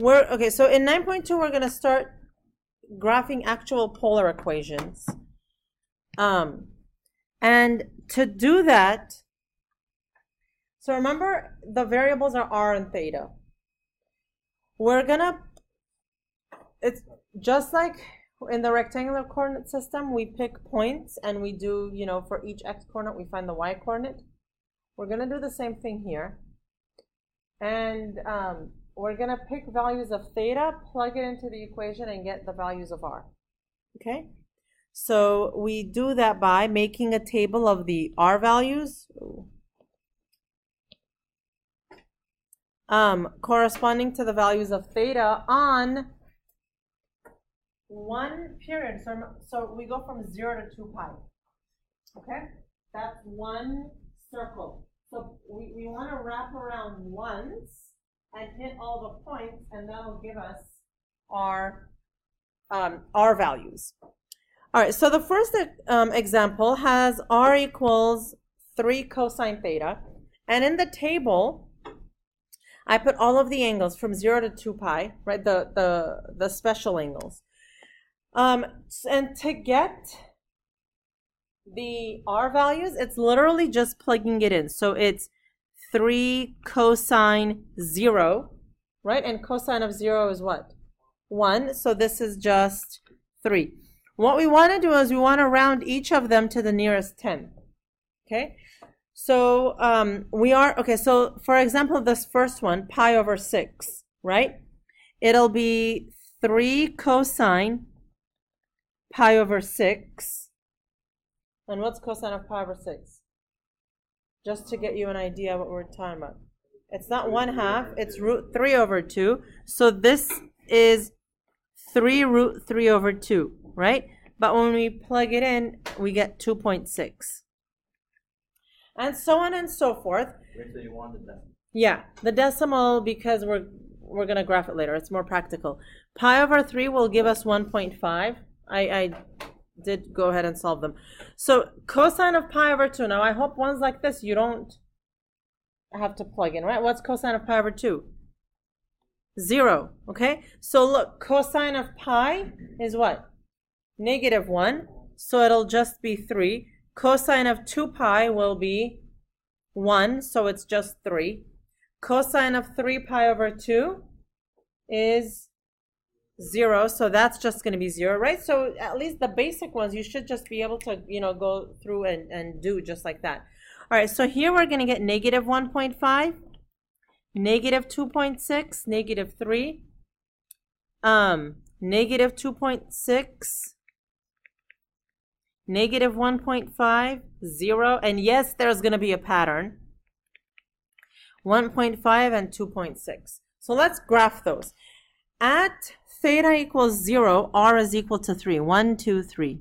Okay, so in 9.2 we're going to start graphing actual polar equations. And to do that, so remember the variables are r and theta. It's just like in the rectangular coordinate system, we pick points and we do, for each x coordinate, we find the y coordinate. We're going to do the same thing here. And we're going to pick values of theta, plug it into the equation, and get the values of r. Okay? So we do that by making a table of the r values corresponding to the values of theta on one period. So we go from 0 to 2 pi. Okay? That's one circle. So we want to wrap around once and hit all the points, and that'll give us our values. All right, so the first example has r equals 3 cosine theta. And in the table, I put all of the angles from 0 to 2 pi, right, the special angles. And to get the r values, it's literally just plugging it in. So it's 3 cosine 0, right? And cosine of 0 is what? 1. So this is just 3. What we want to do is we want to round each of them to the nearest 10. Okay? So so for example, this first one, pi over 6, right? It'll be 3 cosine pi over 6. And what's cosine of pi over 6? Just to get you an idea of what we're talking about. It's not 1/2, it's root 3 over 2. So this is 3 root 3 over 2, right? But when we plug it in, we get 2.6. And so on and so forth. So you want the decimal? Yeah, the decimal, because we're going to graph it later. It's more practical. Pi over 3 will give us 1.5. I did go ahead and solve them. So cosine of pi over 2. Now, I hope ones like this you don't have to plug in, right? What's cosine of pi over 2? 0, okay? So look, cosine of pi is what? -1. So it'll just be 3. Cosine of 2 pi will be 1, so it's just 3. Cosine of 3 pi over 2 is 0, so that's just going to be 0, right? So at least the basic ones, you should just be able to, go through and do just like that. All right, so here we're going to get -1.5, -2.6, -3, -2.6, -1.5, 0, and yes, there's going to be a pattern. 1.5 and 2.6. So let's graph those. At theta equals 0, r is equal to 3. 1, 2, 3.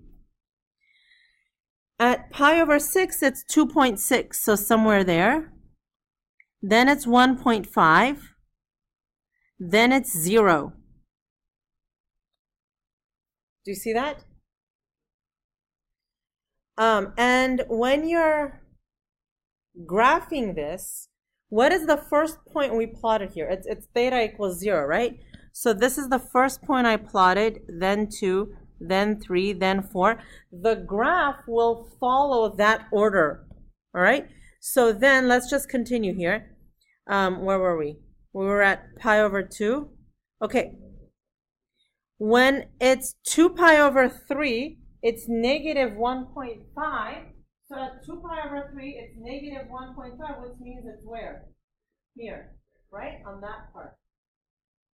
At pi over 6, it's 2.6, so somewhere there. Then it's 1.5. Then it's 0. Do you see that? And when you're graphing this, what is the first point we plotted here? It's theta equals 0, right? So this is the first point I plotted, then 2, then 3, then 4. The graph will follow that order, all right? So then let's just continue here. Where were we? We were at pi over 2. Okay. When it's 2 pi over 3, it's -1.5. So at 2 pi over 3, it's -1.5, which means it's where? Here, right? On that part.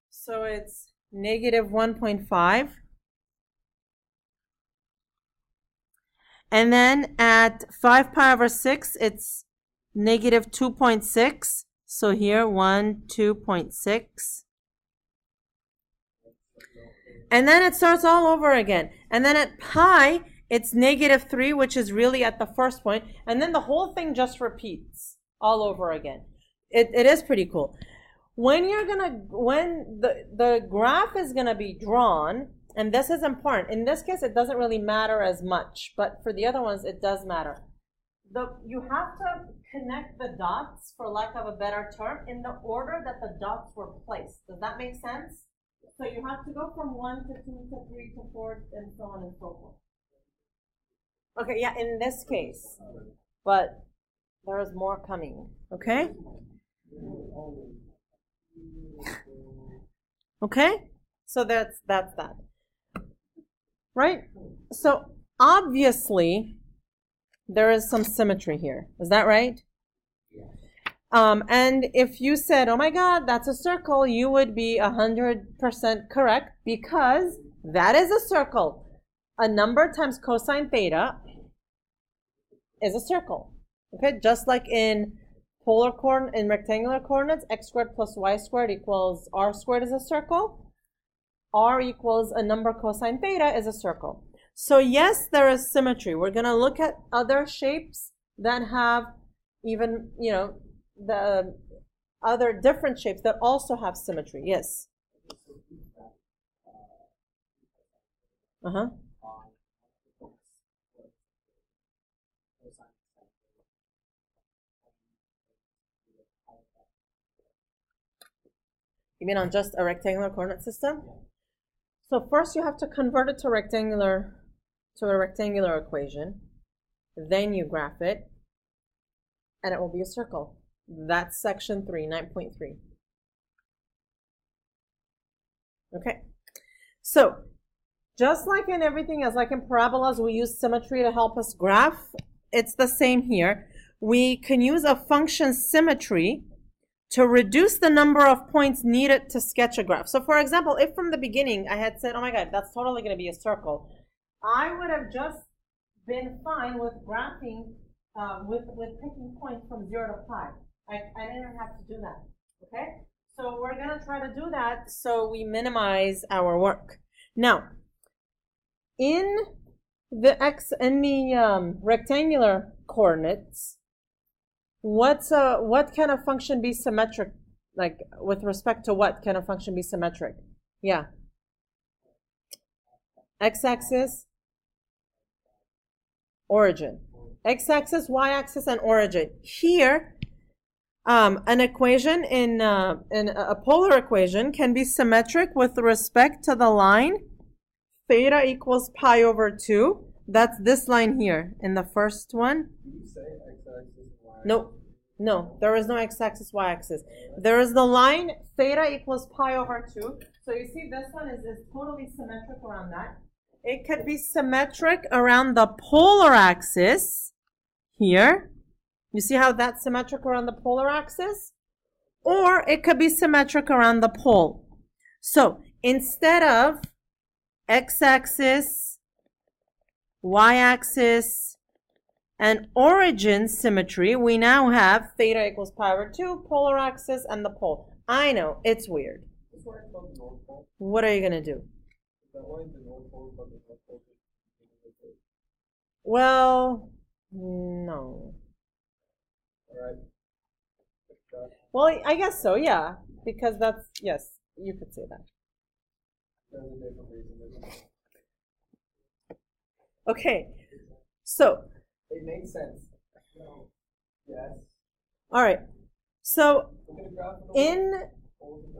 So it's -1.5. And then at 5 pi over 6, it's -2.6. So here, 2.6. And then it starts all over again. And then at pi, it's -3, which is really at the first point. And then the whole thing just repeats all over again. It is pretty cool. When the graph is gonna be drawn, and this is important. In this case, it doesn't really matter as much, but for the other ones, it does matter. You have to connect the dots, for lack of a better term, in the order that the dots were placed. Does that make sense? So you have to go from 1 to 2 to 3 to 4 and so on and so forth. Okay, yeah, in this case, but there is more coming, okay? Okay, so that's that, right? So obviously, there is some symmetry here. Is that right? And if you said, oh my God, that's a circle, you would be 100% correct because that is a circle. A number times cosine theta is a circle. Okay, just like in rectangular coordinates, x squared plus y squared equals r squared is a circle. R equals a number cosine theta is a circle. So yes, there is symmetry. We're going to look at other shapes that have even, you know, the other different shapes that also have symmetry. Yes. Uh-huh. You mean on just a rectangular coordinate system? So first you have to convert it to a rectangular equation. Then you graph it, and it will be a circle. That's section 3, 9.3. Okay. So just like in everything else, like in parabolas, we use symmetry to help us graph. It's the same here. We can use a function symmetry to reduce the number of points needed to sketch a graph. So for example, if from the beginning I had said, oh my God, that's totally going to be a circle, I would have just been fine with graphing, with picking points from 0 to pi. I didn't have to do that, okay? So we're going to try to do that so we minimize our work. Now, in the rectangular coordinates, what can a function be symmetric? Like with respect to what can a function be symmetric? Yeah. X-axis, origin. X-axis, y-axis, and origin. Here, an equation in a polar equation can be symmetric with respect to the line theta equals pi over 2. That's this line here in the first one. Did you say x-axis and y-axis? No, there is no x-axis, y-axis. There is the line theta equals pi over 2. So you see this one is totally symmetric around that. It could be symmetric around the polar axis here. You see how that's symmetric around the polar axis? Or it could be symmetric around the pole. So instead of x-axis, y-axis, and origin symmetry, we now have theta equals pi over 2, polar axis, and the pole. I know, it's weird. What are you going to do? Well, no. Well, I guess so, yeah. Because that's, yes, you could say that. Okay, so. It makes sense. Yes. All right. So in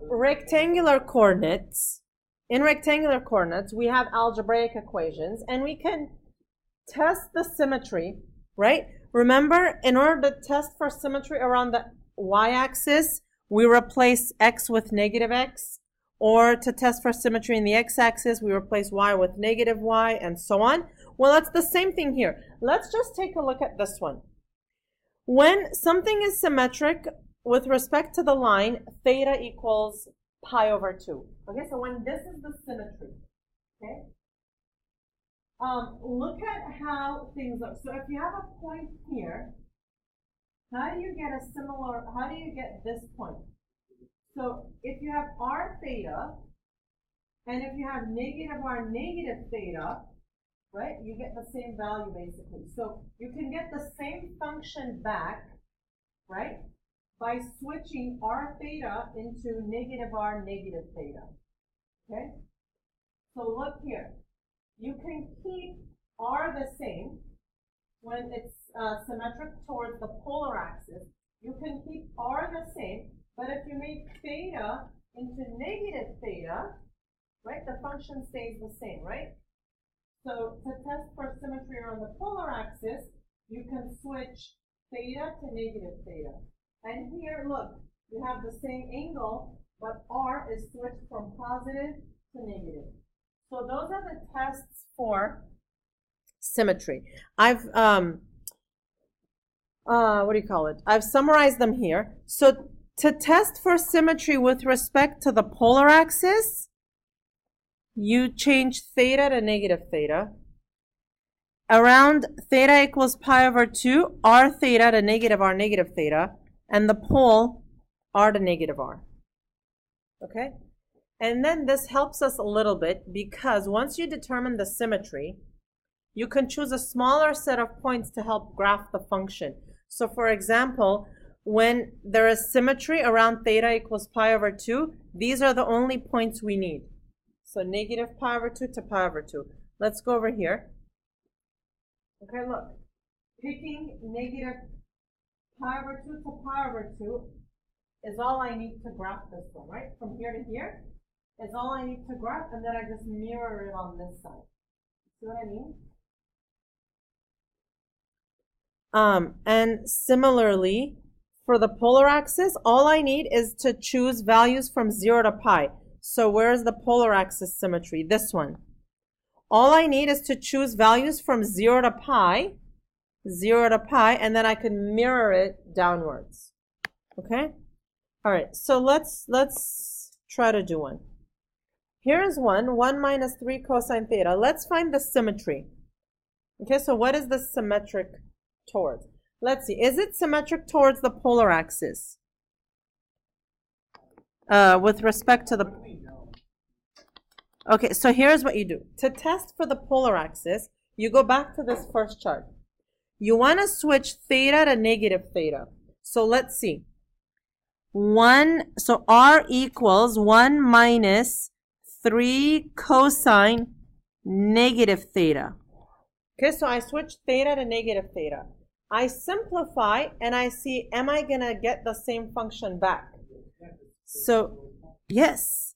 rectangular coordinates, we have algebraic equations, and we can test the symmetry, right? Remember, in order to test for symmetry around the y-axis, we replace x with negative x. Or to test for symmetry in the x-axis, we replace y with negative y, and so on. Well, that's the same thing here. Let's just take a look at this one. When something is symmetric with respect to the line, theta equals pi over 2. Okay, so when this is the symmetry, okay? Look at how things look. So if you have a point here, how do you get this point? So if you have r theta, and if you have negative r negative theta, right, you get the same value basically. So you can get the same function back, right, by switching r theta into negative r negative theta. Okay? So look here. You can keep r the same, when it's symmetric towards the polar axis, you can keep r the same, but if you make theta into negative theta, right, the function stays the same, right? So to test for symmetry around the polar axis, you can switch theta to negative theta. And here, look, you have the same angle, but r is switched from positive to negative. So those are the tests for symmetry. I've what do you call it? I've summarized them here. So to test for symmetry with respect to the polar axis, you change theta to negative theta. Around theta equals pi over 2, r theta to negative r negative theta, and the pole r to negative r. Okay? And then this helps us a little bit because once you determine the symmetry, you can choose a smaller set of points to help graph the function. So for example, when there is symmetry around theta equals pi over 2, these are the only points we need. So negative pi over 2 to pi over 2. Let's go over here. Okay, look. Picking negative pi over 2 to pi over 2 is all I need to graph this one, right? From here to here is all I need to graph, and then I just mirror it on this side. See what I mean? And similarly, for the polar axis, all I need is to choose values from 0 to pi. So where's the polar axis symmetry? This one. All I need is to choose values from 0 to pi, and then I can mirror it downwards. Okay? All right, so let's try to do one. Here is 1 minus 3 cosine theta. Let's find the symmetry. Okay, so what is the symmetric towards? Let's see. Is it symmetric towards the polar axis? With respect to the... Okay, so here's what you do. To test for the polar axis, you go back to this first chart. You want to switch theta to negative theta. So let's see. So r equals 1 minus 3 cosine negative theta. Okay, so I switch theta to negative theta. I simplify and I see, am I going to get the same function back? So, yes.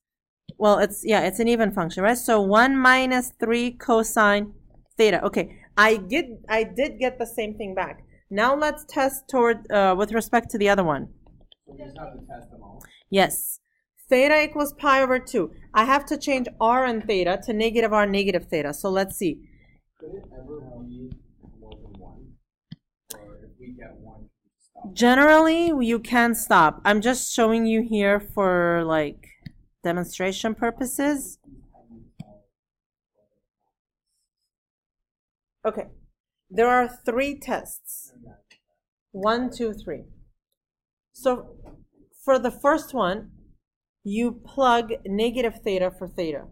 Well, it's an even function, right? So 1 minus 3 cosine theta. Okay, I did get the same thing back. Now let's test toward with respect to the other one. So we just have to test them all. Yes. Theta equals pi over 2. I have to change r and theta to negative r negative theta. So let's see. Could it ever be more than 1? Or if we get 1, stop? Generally, you can stop. I'm just showing you here for like demonstration purposes. Okay. There are 3 tests. 1, 2, 3. So for the first one, you plug negative theta for theta.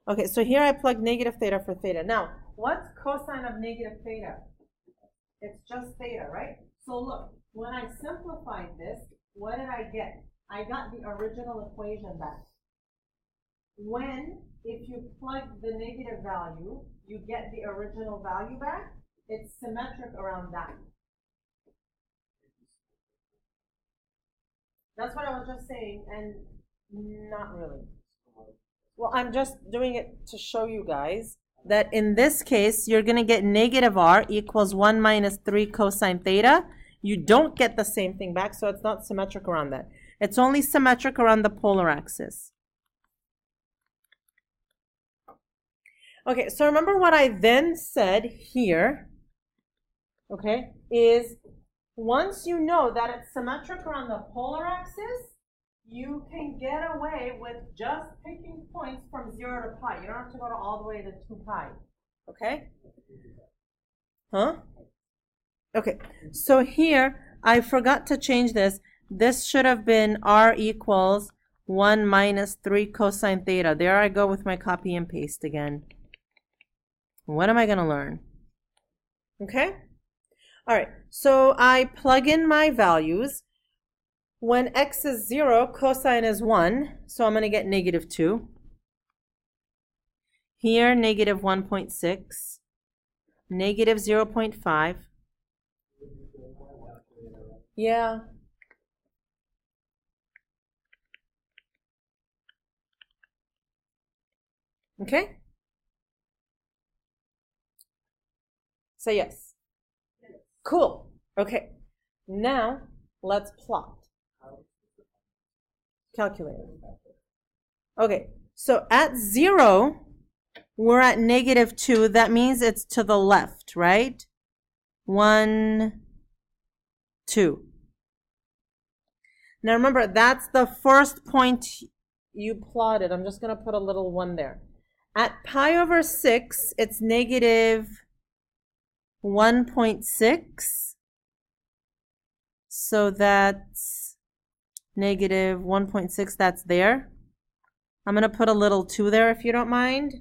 Okay, so here I plug negative theta for theta. Now, what's cosine of negative theta? It's just theta, right? So look, when I simplified this, what did I get? I got the original equation back. If you plug the negative value, you get the original value back. It's symmetric around that. That's what I was just saying, and not really. Well, I'm just doing it to show you guys that in this case, you're going to get negative r equals 1 minus 3 cosine theta. You don't get the same thing back, so it's not symmetric around that. It's only symmetric around the polar axis. Okay, so remember what I then said here, okay, is once you know that it's symmetric around the polar axis, you can get away with just picking points from 0 to pi. You don't have to go to all the way to 2 pi. Okay? Huh? Okay, so here, I forgot to change this. This should have been r equals 1 minus 3 cosine theta. There I go with my copy and paste again. What am I going to learn? Okay? All right, so I plug in my values. When x is 0, cosine is 1, so I'm going to get negative 2. Here, negative 1.6. negative 0.5. Yeah. Okay? Say yes. Cool. Okay. Now, let's plot. Calculator. Okay. So at 0, we're at negative 2. That means it's to the left, right? 1, 2. Now remember, that's the first point you plotted. I'm just going to put a little 1 there. At pi over 6, it's negative 1.6. So that's negative 1.6. That's there. I'm going to put a little 2 there if you don't mind.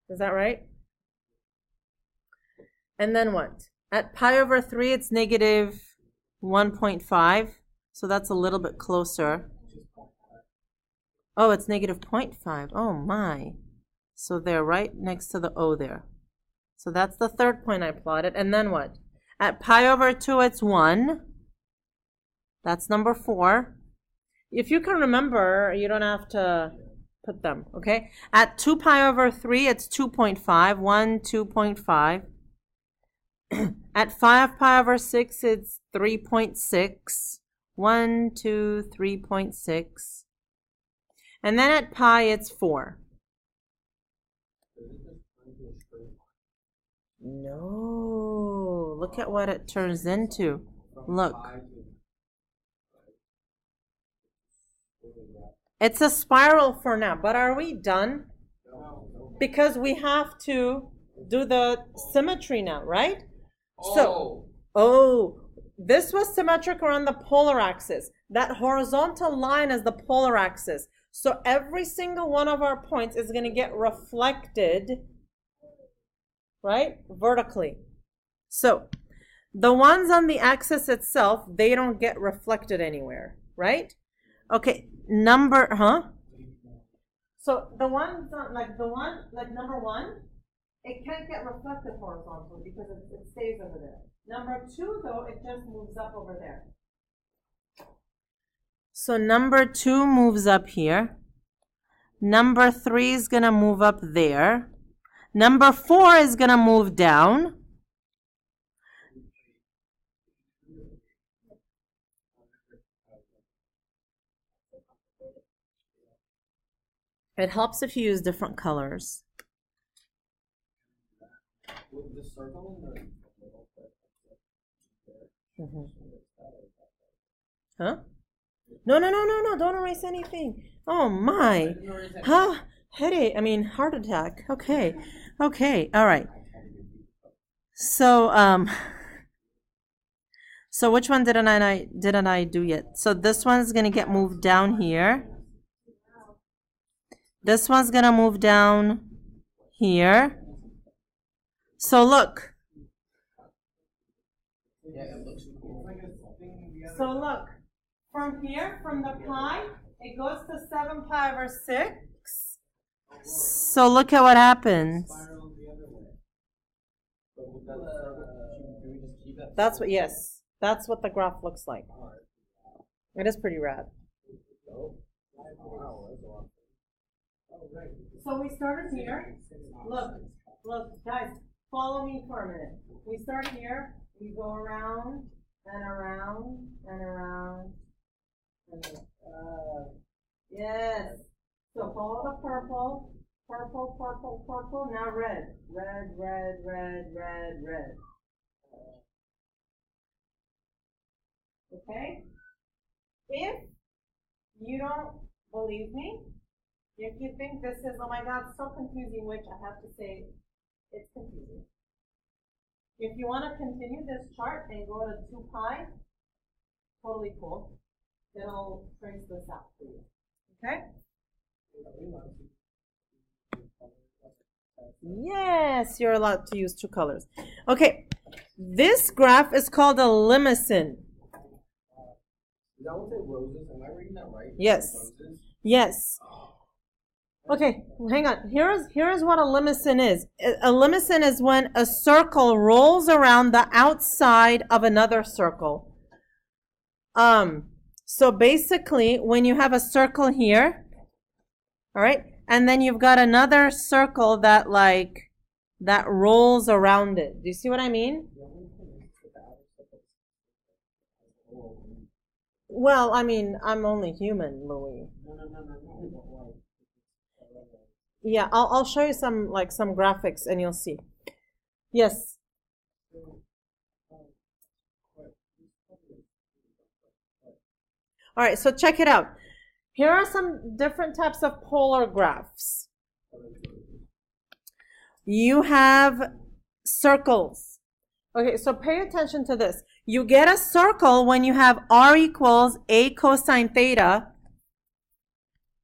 Is that right? And then what? At pi over 3, it's negative 1.5. So that's a little bit closer. Oh, it's negative 0.5. Oh, my. So they're right next to the O there. So that's the third point I plotted. And then what? At pi over 2, it's 1. That's number 4. If you can remember, you don't have to put them, okay? At 2 pi over 3, it's 2.5. 1, 2.5. At 5 pi over 6, it's 3.6. 1, 2, 3.6. And then at pi, it's 4. No, look at what it turns into. Look. It's a spiral for now, but are we done? Because we have to do the symmetry now, right? So, this was symmetric around the polar axis. That horizontal line is the polar axis. So every single one of our points is going to get reflected, right, vertically. So the ones on the axis itself, they don't get reflected anywhere, right? Okay, So the ones, like number 1, it can't get reflected horizontally because it stays over there. Number 2, though, it just moves up over there. So number 2 moves up here. Number 3 is going to move up there. Number 4 is going to move down. It helps if you use different colors. Huh? No, don't erase anything. Oh my. Huh? Headache, heart attack. Okay, all right. So, so which one didn't I do yet? So this one's going to get moved down here. This one's going to move down here. So look. So look, from here, from the pi, it goes to 7 pi over 6. So look at what happens. That's what, yes, that's what the graph looks like. It is pretty rad. So we started here. Look, guys, follow me for a minute. We start here, we go around and around and around. Yes. So follow the purple. Now red. Red. Okay? If you don't believe me, if you think this is, oh my God, so confusing, which I have to say, it's confusing. If you want to continue this chart and go to 2 pi, totally cool. It'll trace this out for you. Okay? Yes, you're allowed to use 2 colors. Okay, this graph is called a limicin. That would say roses. Am I reading that right? Yes. Yes. Okay, hang on. Here's what a limicin is. A limicin is when a circle rolls around the outside of another circle. So basically, when you have a circle here, all right, and then you've got another circle that rolls around it. Do you see what I mean? Well, I mean, I'm only human, Louis. Yeah, I'll show you some graphics and you'll see. Yes. All right, so check it out. Here are some different types of polar graphs. You have circles. Okay, so pay attention to this. You get a circle when you have r equals a cosine theta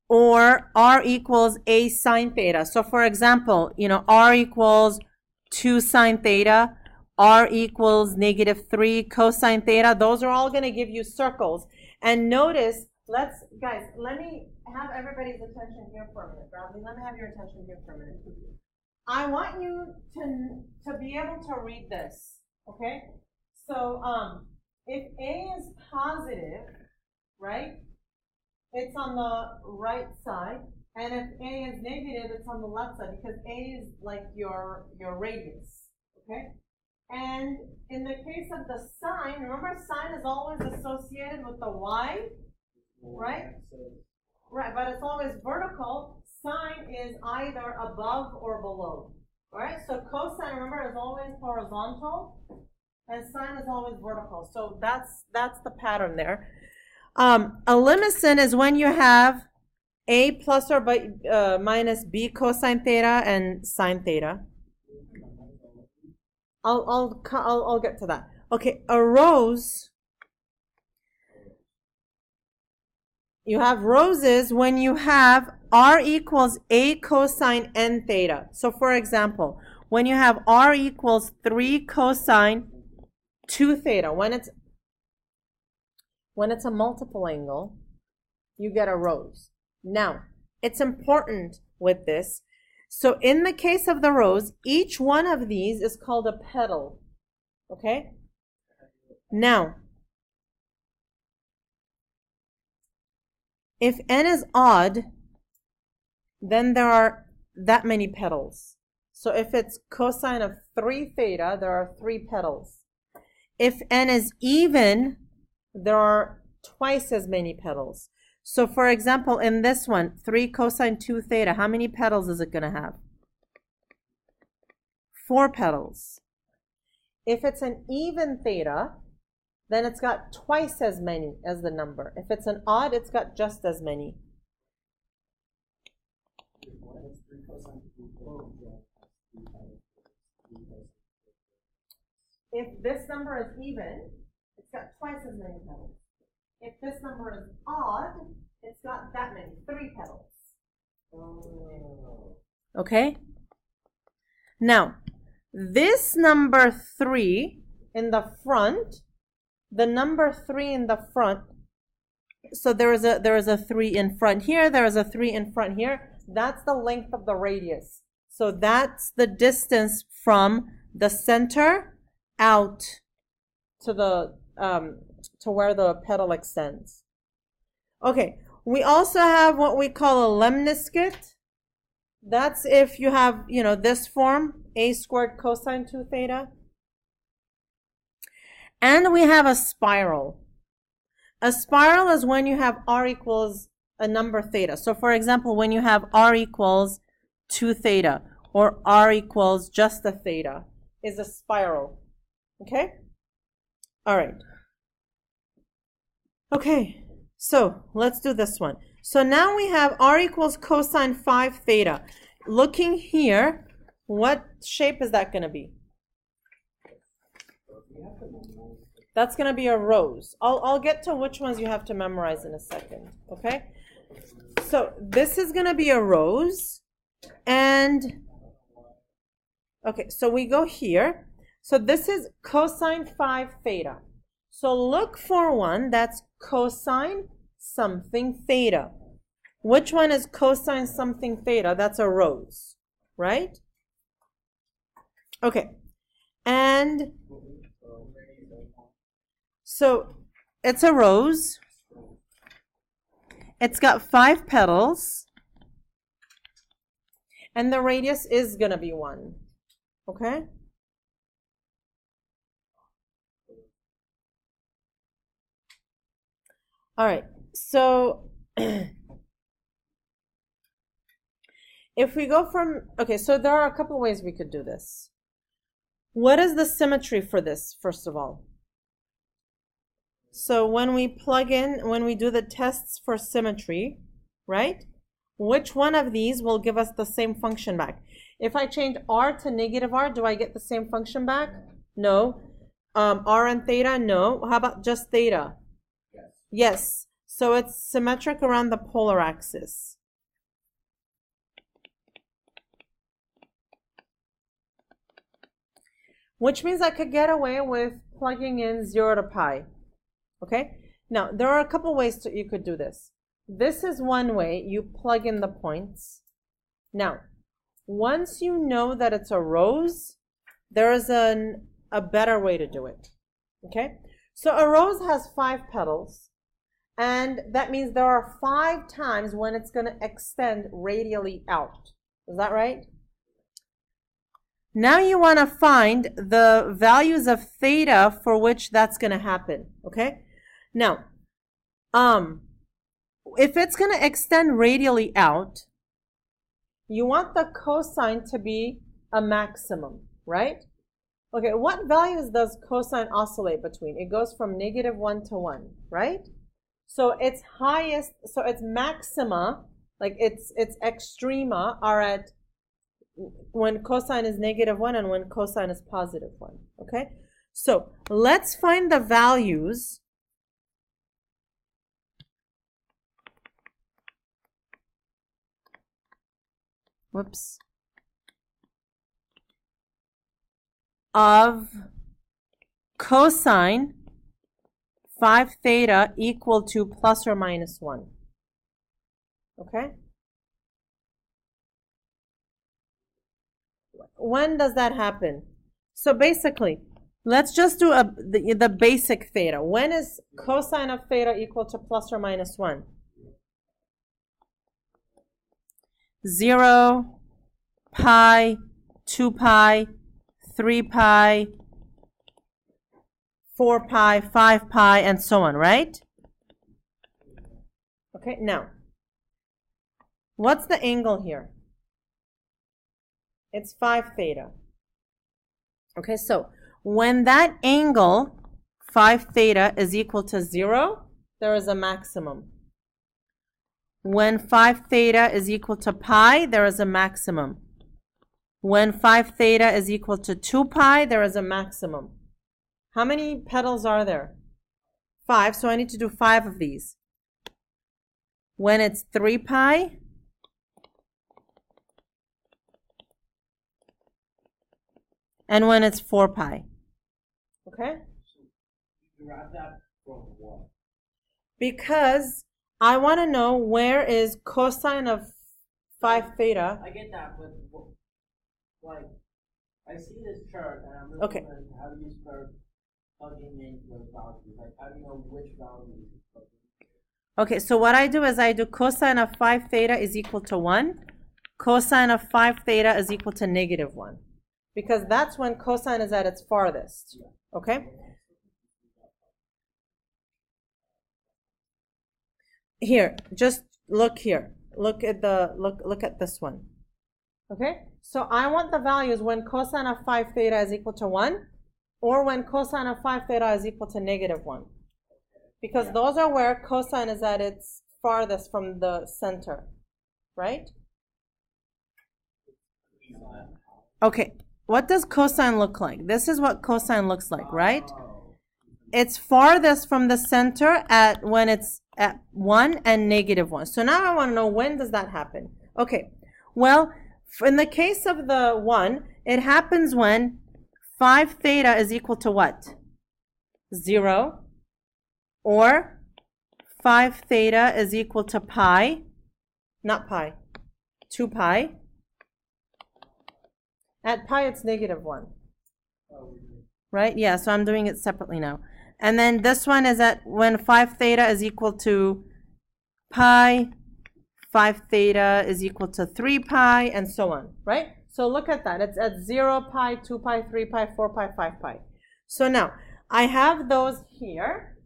or r equals a sine theta. So for example, r equals 2 sine theta, r equals -3 cosine theta. Those are all going to give you circles. And notice, guys, let me have everybody's attention here for a minute. Bradley, let me have your attention here for a minute. I want you to be able to read this, okay? So if A is positive, right, it's on the right side, and if A is negative, it's on the left side, because A is like your radius, okay? And in the case of the sine, remember sine is always associated with the y, right? Right, but it's always vertical. Sine is either above or below, right? So cosine, remember, is always horizontal, and sine is always vertical. So that's the pattern there. A limicin is when you have a plus or minus b cosine theta and sine theta. I'll get to that. Okay, a rose. You have roses when you have r equals a cosine n theta. So for example, when you have r equals 3 cosine 2 theta, when it's a multiple angle, you get a rose. Now, it's important with this. So in the case of the rose, each one of these is called a petal. Okay? Now, if n is odd, then there are that many petals. So if it's cosine of 3 theta, there are 3 petals. If n is even, there are twice as many petals. So for example, in this one, 3 cosine 2 theta, how many petals is it going to have? 4 petals. If it's an even theta, then it's got twice as many as the number. If it's an odd, it's got just as many. If this number is even, it's got twice as many petals. If this number is odd, it's got that many, 3 petals. Okay? Now, this number 3 in the front, the number 3 in the front, so there is a 3 in front here, there is a 3 in front here. That's the length of the radius. So that's the distance from the center out to the to where the petal extends. Okay, we also have what we call a lemniscate. That's if you have, this form, a squared cosine 2 theta. And we have a spiral. A spiral is when you have r equals a number theta. So for example, when you have r equals 2 theta or r equals just a theta is a spiral. Okay? All right. Okay, so let's do this one. So now we have r equals cosine 5 theta. Looking here, what shape is that going to be? That's going to be a rose. I'll get to which ones you have to memorize in a second, okay? So this is going to be a rose. And, okay, so we go here. So this is cosine 5 theta. So look for one that's cosine something theta. Which one is cosine something theta? That's a rose, right? Okay. And so it's a rose. It's got 5 petals. And the radius is going to be 1. Okay? All right. So if we go from, okay, so there are a couple of ways we could do this. What is the symmetry for this, first of all? So when we plug in, when we do the tests for symmetry, right? Which one of these will give us the same function back? If I change r to negative r, do I get the same function back? No. R and theta? No. How about just theta? Yes. So it's symmetric around the polar axis. Which means I could get away with plugging in 0 to pi. Okay? Now, there are a couple ways you could do this. This is one way. You plug in the points. Now, once you know that it's a rose, there is a better way to do it. Okay? So a rose has 5 petals, and that means there are 5 times when it's going to extend radially out. Is that right? Now you want to find the values of theta for which that's going to happen. Okay? Now, if it's going to extend radially out, you want the cosine to be a maximum, right? Okay, what values does cosine oscillate between? It goes from -1 to 1, right? So its highest, so its maxima, like its extrema are at when cosine is -1 and when cosine is +1, okay? So let's find the values of cosine 5 theta equal to ±1. Okay? When does that happen? So basically, let's just do the basic theta. When is cosine of theta equal to ±1? 0, pi, 2 pi, 3 pi, 4 pi, 5 pi, and so on, right? Okay, now, what's the angle here? It's 5 theta. Okay, so when that angle, 5 theta, is equal to 0, there is a maximum. When 5 theta is equal to pi, there is a maximum. When 5 theta is equal to 2 pi, there is a maximum. How many petals are there? 5, so I need to do 5 of these. When it's 3 pi, and when it's 4 pi. Okay? Grab that from what? Because I want to know where is cosine of 5 theta. I get that, but like, I see this chart and I'm Okay. looking at how do you start plugging in those values? Like, how do you know which values to plug in? Okay, so what I do is I do cosine of 5 theta is equal to 1. Cosine of 5 theta is equal to -1. Because that's when cosine is at its farthest. Okay? Here, just look here. Look at this one. Okay? So I want the values when cosine of 5 theta is equal to 1 or when cosine of 5 theta is equal to -1. Because those are where cosine is at its farthest from the center. Right? Okay. What does cosine look like? This is what cosine looks like, right? It's farthest from the center at when it's at 1 and -1. So now I want to know, when does that happen? Okay, well, in the case of the 1, it happens when 5 theta is equal to what? 0, or 5 theta is equal to pi, Not pi. 2 pi. At pi, it's -1. Right? Yeah, so I'm doing it separately now. And then this one is at when 5 theta is equal to pi, 5 theta is equal to 3 pi, and so on, right? So look at that. It's at 0 pi, 2 pi, 3 pi, 4 pi, 5 pi. So now, I have those here.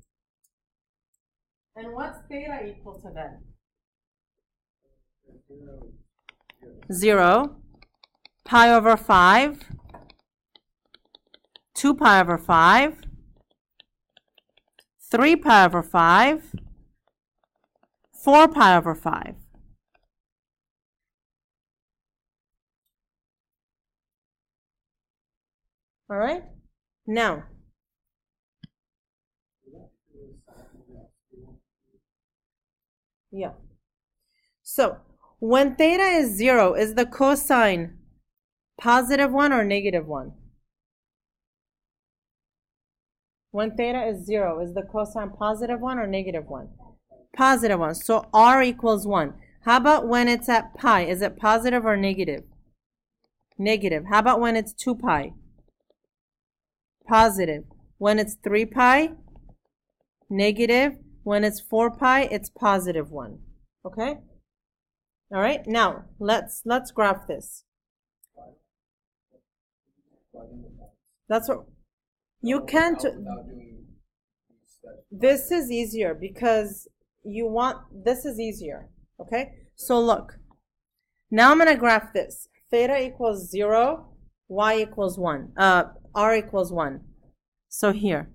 And what's theta equal to then? 0, pi over 5, 2 pi over 5, 3 pi over 5, 4 pi over 5. All right? Now, yeah. So, when theta is 0, is the cosine +1 or -1? When theta is 0, is the cosine +1 or -1? +1. So r equals 1. How about when it's at pi? Is it positive or negative? Negative. How about when it's 2 pi? Positive. When it's 3 pi? Negative. When it's 4 pi, it's +1. Okay? All right. Now, let's graph this. That's what you can't. This is easier because this is easier. Okay? So look. Now I'm going to graph this. Theta equals 0, y equals 1. R equals 1. So here.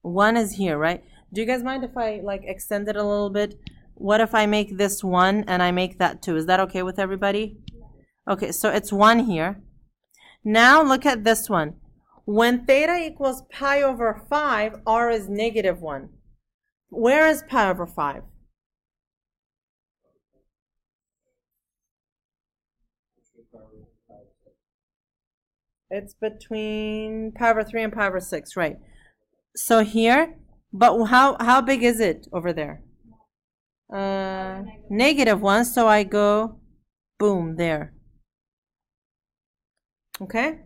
1 is here, right? Do you guys mind if I like extend it a little bit? What if I make this 1 and I make that 2? Is that okay with everybody? Okay, so it's 1 here. Now look at this one. When theta equals pi over 5, r is -1. Where is pi over 5? It's between pi over 3 and pi over 6, right? So here, but how big is it over there? -1, so I go, boom, there. Okay?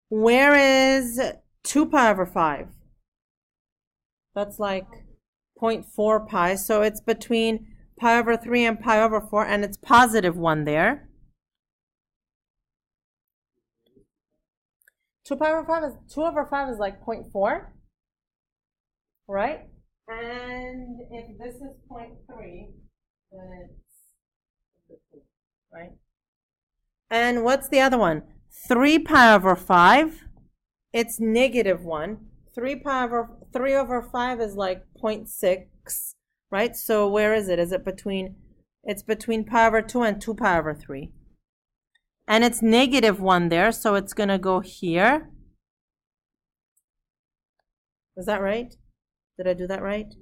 Where is 2 pi over 5? That's like 0.4 pi, so it's between pi over 3 and pi over 4, and it's +1 there. 2 over 5 is like 0.4, right? And if this is 0.3, then it's right? And what's the other one? 3 pi over 5, it's -1. 3 over 5 is like 0.6, right? So where is it? Is it between, it's between pi over 2 and 2 pi over 3. And it's -1 there, so it's going to go here. Is that right? Did I do that right?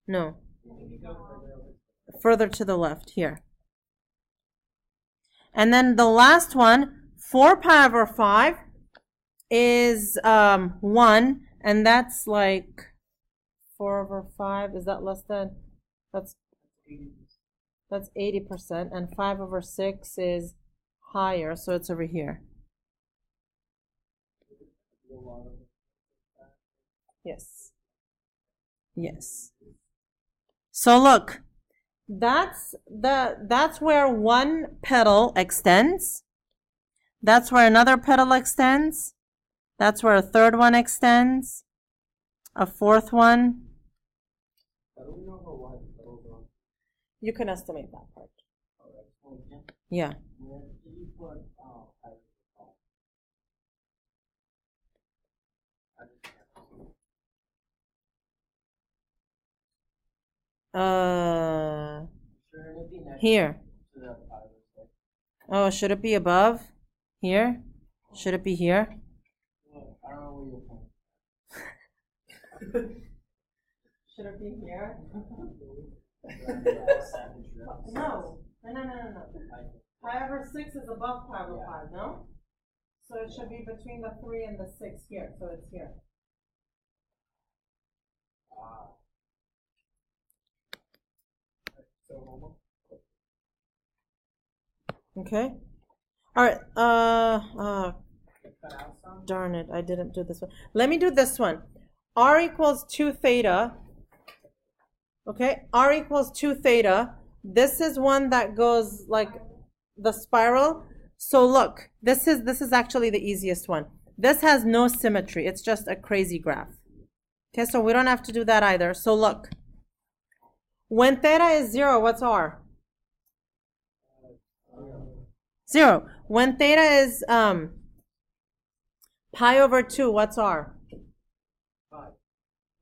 No. Further to the left, here. And then the last one, 4 pi over 5 is 1, and that's like 4 over 5. Is that less than? That's 80%, and 5 over 6 is higher, so it's over here. Yes. Yes. So look, that's where one petal extends. That's where another petal extends. That's where a third one extends. A fourth one. You can estimate that part. Yeah. Here. Oh, should it be above? Here? Should it be here? Should it be here? No. Pi over 6 is above pi over 5, no? So it should be between the 3 and the 6 here. So it's here. Okay. All right. Darn it, I didn't do this one. Let me do this one. R equals 2 theta. Okay, R equals 2 theta. This is one that goes like the spiral. So look, this is actually the easiest one. This has no symmetry. It's just a crazy graph. Okay, so we don't have to do that either. So look, when theta is 0, what's R? 0. When theta is pi over 2, what's R?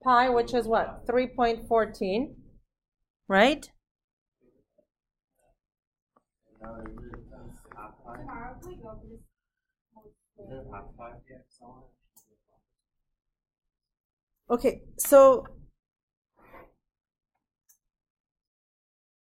Pi, which is what? 3.14, right? Okay, so